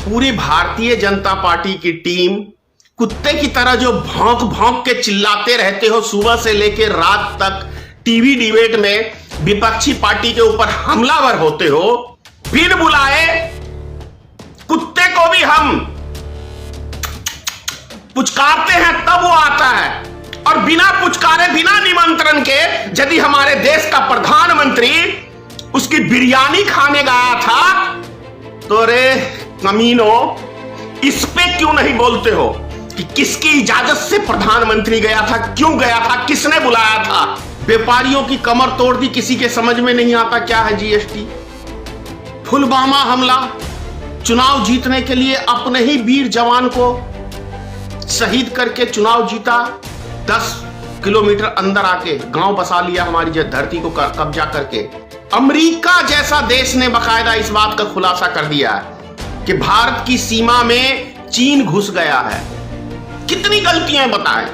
पूरी भारतीय जनता पार्टी की टीम कुत्ते की तरह जो भौंक भौंक के चिल्लाते रहते हो सुबह से लेकर रात तक, टीवी डिबेट में विपक्षी पार्टी के ऊपर हमलावर होते हो, बिन बुलाए कुत्ते को भी हम पुचकारते हैं तब वो आता है, और बिना पुचकारे बिना निमंत्रण के यदि हमारे देश का प्रधानमंत्री उसकी बिरयानी खाने गया था तो रे कमीनो, इस पे क्यों नहीं बोलते हो कि किसकी इजाजत से प्रधानमंत्री गया था, क्यों गया था, किसने बुलाया था। व्यापारियों की कमर तोड़ दी, किसी के समझ में नहीं आता क्या है जीएसटी। पुलवामा हमला, चुनाव जीतने के लिए अपने ही वीर जवान को शहीद करके चुनाव जीता, 10 किलोमीटर अंदर आके गांव बसा लिया, हमारी धरती को कब्जा करके। अमेरिका जैसा देश ने बकायदा इस बात का खुलासा कर दिया है कि भारत की सीमा में चीन घुस गया है। कितनी गलतियां बताएं।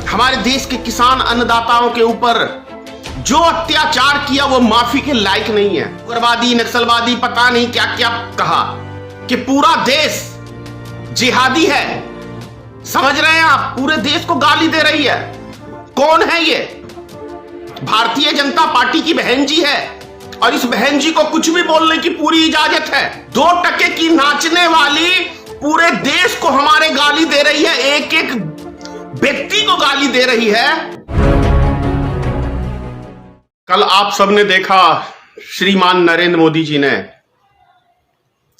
हमारे देश के किसान अन्नदाताओं के ऊपर जो अत्याचार किया वो माफी के लायक नहीं है। उग्रवादी, नक्सलवादी, पता नहीं क्या क्या कहा कि पूरा देश जिहादी है। समझ रहे हैं आप, पूरे देश को गाली दे रही है। कौन है ये? भारतीय जनता पार्टी की बहन जी है, और इस बहन जी को कुछ भी बोलने की पूरी इजाजत है। 2 टके की नाचने वाली पूरे देश को हमारे गाली दे रही है, एक एक व्यक्ति को गाली दे रही है। कल आप सबने देखा श्रीमान नरेंद्र मोदी जी ने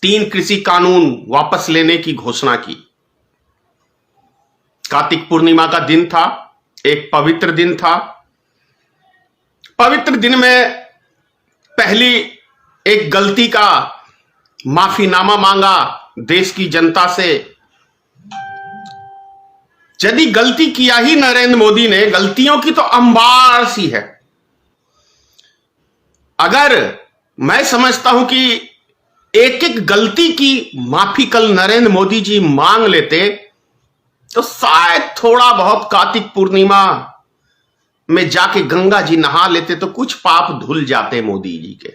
3 कृषि कानून वापस लेने की घोषणा की। कार्तिक पूर्णिमा का दिन था, एक पवित्र दिन था। पवित्र दिन में पहली एक गलती का माफीनामा मांगा देश की जनता से। यदि गलती किया ही नरेंद्र मोदी ने, गलतियों की तो अंबार सी है। अगर मैं समझता हूं कि एक एक गलती की माफी कल नरेंद्र मोदी जी मांग लेते तो शायद थोड़ा बहुत कार्तिक पूर्णिमा में जाके गंगा जी नहा लेते तो कुछ पाप धुल जाते मोदी जी के।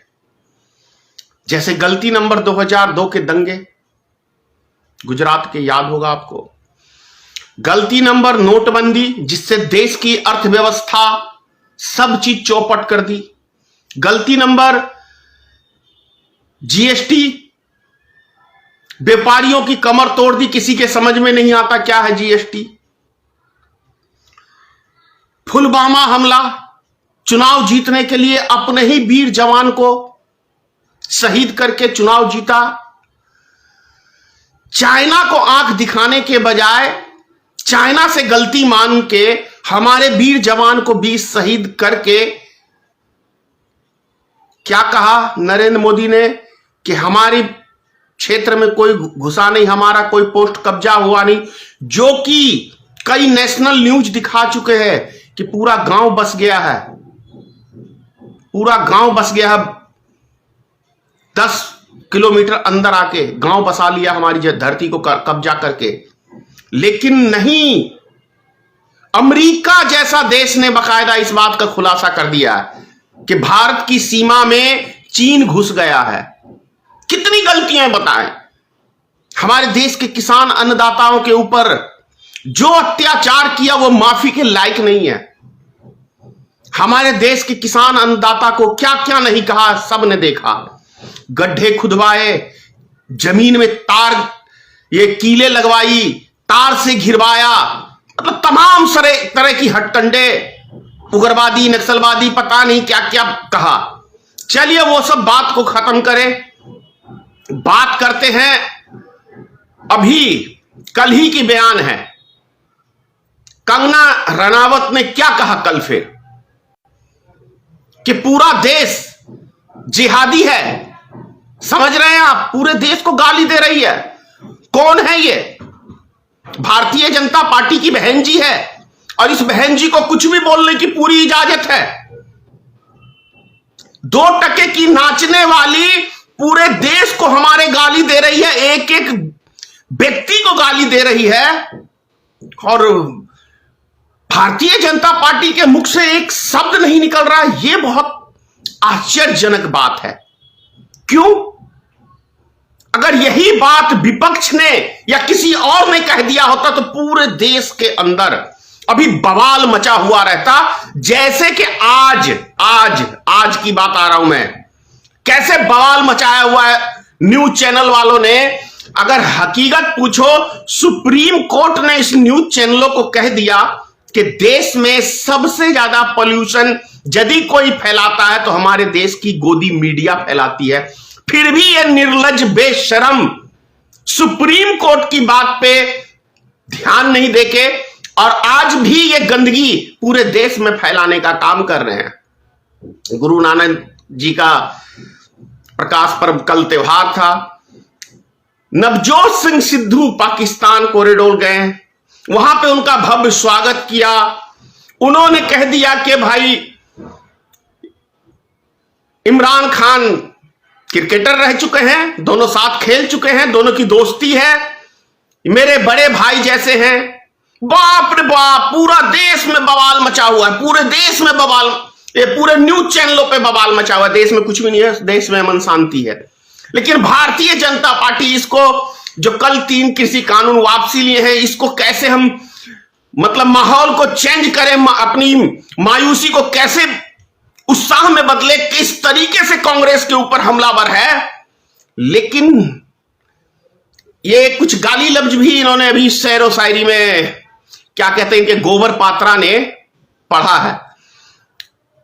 जैसे गलती नंबर 2002 के दंगे, गुजरात के, याद होगा आपको। गलती नंबर नोटबंदी, जिससे देश की अर्थव्यवस्था सब चीज चौपट कर दी। गलती नंबर जीएसटी, व्यापारियों की कमर तोड़ दी, किसी के समझ में नहीं आता क्या है जीएसटी। पुलवामा हमला, चुनाव जीतने के लिए अपने ही वीर जवान को शहीद करके चुनाव जीता। चाइना को आंख दिखाने के बजाय चाइना से गलती मान के हमारे वीर जवान को भी शहीद करके क्या कहा नरेंद्र मोदी ने कि हमारे क्षेत्र में कोई घुसा नहीं, हमारा कोई पोस्ट कब्जा हुआ नहीं, जो कि कई नेशनल न्यूज दिखा चुके हैं कि पूरा गांव बस गया है, पूरा गांव बस गया है। 10 किलोमीटर अंदर आके गांव बसा लिया, हमारी धरती को कब्जा करके। लेकिन नहीं, अमेरिका जैसा देश ने बकायदा इस बात का खुलासा कर दिया कि भारत की सीमा में चीन घुस गया है। कितनी गलतियां बताएं। हमारे देश के किसान अन्नदाताओं के ऊपर जो अत्याचार किया वो माफी के लायक नहीं है। हमारे देश के किसान अन्नदाता को क्या क्या नहीं कहा, सब ने देखा। गड्ढे खुदवाए, जमीन में तार, ये कीले लगवाई, तार से घिरवाया, मतलब तमाम तरह की हथकंडे, उग्रवादी, नक्सलवादी, पता नहीं क्या क्या कहा। चलिए वो सब बात को खत्म करें। बात करते हैं, अभी कल ही की बयान है, कंगना रनावत ने क्या कहा कल फिर कि पूरा देश जिहादी है। समझ रहे हैं आप, पूरे देश को गाली दे रही है। कौन है ये? भारतीय जनता पार्टी की बहन जी है, और इस बहन जी को कुछ भी बोलने की पूरी इजाजत है। 2 टके की नाचने वाली पूरे देश को हमारे गाली दे रही है, एक एक व्यक्ति को गाली दे रही है। और भारतीय जनता पार्टी के मुख से एक शब्द नहीं निकल रहा है। यह बहुत आश्चर्यजनक बात है। क्यों? अगर यही बात विपक्ष ने या किसी और ने कह दिया होता तो पूरे देश के अंदर अभी बवाल मचा हुआ रहता। जैसे कि आज की बात आ रहा हूं मैं, कैसे बवाल मचाया हुआ है न्यूज चैनल वालों ने। अगर हकीकत पूछो, सुप्रीम कोर्ट ने इस न्यूज चैनलों को कह दिया कि देश में सबसे ज्यादा पोल्यूशन यदि कोई फैलाता है तो हमारे देश की गोदी मीडिया फैलाती है। फिर भी ये निर्लज्ज बेशरम सुप्रीम कोर्ट की बात पे ध्यान नहीं देके और आज भी ये गंदगी पूरे देश में फैलाने का काम कर रहे हैं। गुरु नानक जी का प्रकाश पर्व कल त्योहार था। नवजोत सिंह सिद्धू पाकिस्तान कॉरिडोर गए, वहां पे उनका भव्य स्वागत किया। उन्होंने कह दिया कि भाई इमरान खान क्रिकेटर रह चुके हैं, दोनों साथ खेल चुके हैं, दोनों की दोस्ती है, मेरे बड़े भाई जैसे हैं। बाप रे बाप, पूरा देश में बवाल मचा हुआ है, पूरे देश में बवाल, ये पूरे न्यूज चैनलों पे बवाल मचा हुआ है। देश में कुछ भी नहीं है, देश में अमन शांति है। लेकिन भारतीय जनता पार्टी इसको, जो कल 3 कृषि कानून वापसी लिए हैं, इसको कैसे हम मतलब माहौल को चेंज करें, अपनी मायूसी को कैसे उत्साह में बदले, किस तरीके से कांग्रेस के ऊपर हमलावर है। लेकिन ये कुछ गाली लफ्ज भी इन्होंने अभी शेर व शायरी में, क्या कहते हैं, इनके गोबर पात्रा ने पढ़ा है।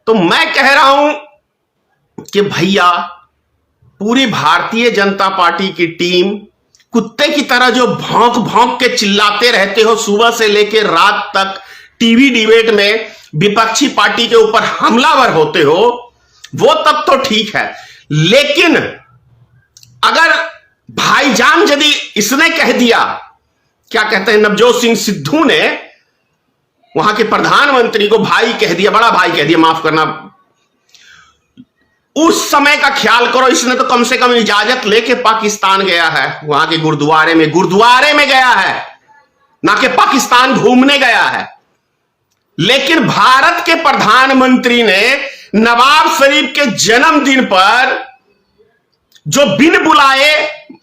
तो मैं कह रहा हूं कि भैया, पूरी भारतीय जनता पार्टी की टीम कुत्ते की तरह जो भौंक भौंक के चिल्लाते रहते हो सुबह से लेकर रात तक, टीवी डिबेट में विपक्षी पार्टी के ऊपर हमलावर होते हो, वो तब तो ठीक है। लेकिन अगर भाईजान यदि इसने कह दिया, क्या कहते हैं, नवजोत सिंह सिद्धू ने वहां के प्रधानमंत्री को भाई कह दिया, बड़ा भाई कह दिया, माफ करना, उस समय का ख्याल करो। इसने तो कम से कम इजाजत लेके पाकिस्तान गया है, वहां के गुरुद्वारे में गया है, ना कि पाकिस्तान घूमने गया है। लेकिन भारत के प्रधानमंत्री ने नवाज शरीफ के जन्मदिन पर जो बिन बुलाए,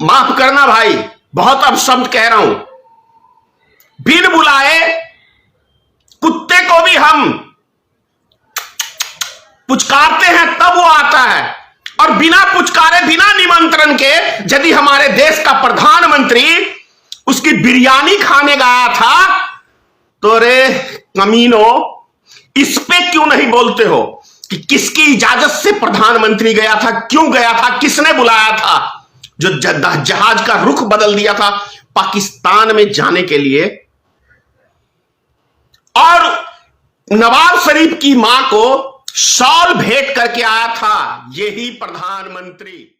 माफ करना भाई, बहुत अपशब्द कह रहा हूं, बिन बुलाए कुत्ते को भी हम पुचकारते हैं तब वो आता है, और बिना पुचकारे, बिना निमंत्रण के यदि हमारे देश का प्रधानमंत्री उसकी बिरयानी खाने गया था, तो रे कमीनो, इस पे क्यों नहीं बोलते हो कि किसकी इजाजत से प्रधानमंत्री गया था, क्यों गया था, किसने बुलाया था, जो जहाज का रुख बदल दिया था पाकिस्तान में जाने के लिए। और नवाज शरीफ की मां को शॉल भेंट करके आया था यही प्रधानमंत्री।